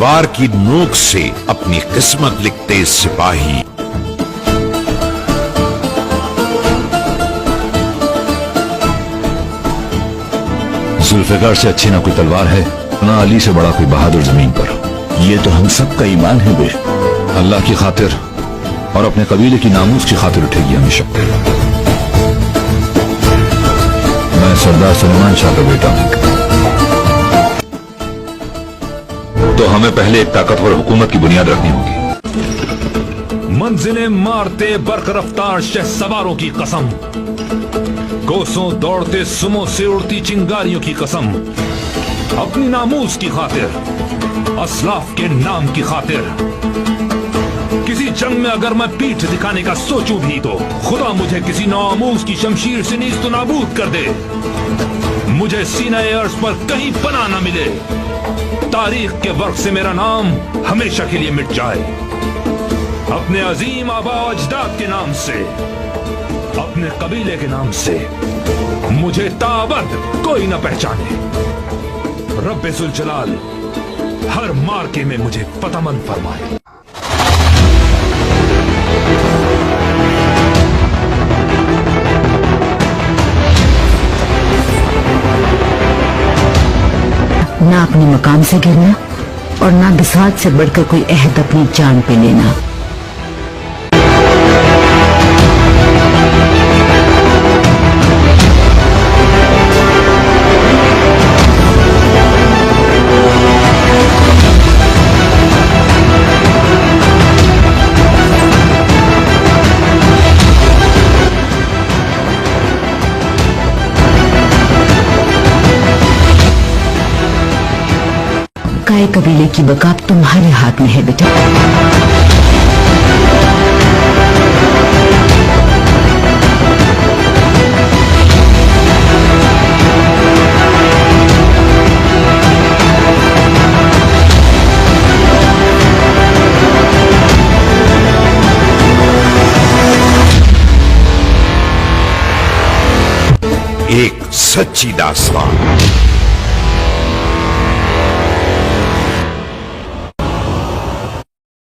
तलवार की नोक से अपनी किस्मत लिखते सिपाही। जुल्फिकार से अच्छी ना कोई तलवार है, ना अली से बड़ा कोई बहादुर जमीन पर। ये तो हम सब का ईमान है बे। अल्लाह की खातिर और अपने कबीले की नामूस की खातिर उठेगी हमेशा। मैं सरदार सलमान शाह का बेटा हूं, तो हमें पहले एक ताकतवर हुकूमत की बुनियाद रखनी होगी। मंजिलें मारते बर्क रफ्तार शहसवारों की कसम, कोसों दौड़ते सुमो से उड़ती चिंगारियों की कसम, अपनी नामूस की खातिर, असलाफ के नाम की खातिर। किसी जंग में अगर मैं पीठ दिखाने का सोचूं भी तो खुदा मुझे किसी नामूस की शमशीर से नीज़ तो नाबूद कर दे। मुझे सीना-ए अर्श पर कहीं पनाह न मिले, तारीख के वर्क से मेरा नाम हमेशा के लिए मिट जाए। अपने अजीम आबा अजदाद के नाम से, अपने कबीले के नाम से मुझे ताबद कोई न पहचाने। रब्बे जुल जलाल हर मार्के में मुझे फतमंद फरमाए। ना अपने मकाम से गिरना और ना बिसात से बढ़कर कोई अहद अपनी जान पे लेना। काय कबीले की बका तुम्हारे हाथ में है बेटा। एक सच्ची दास्तान।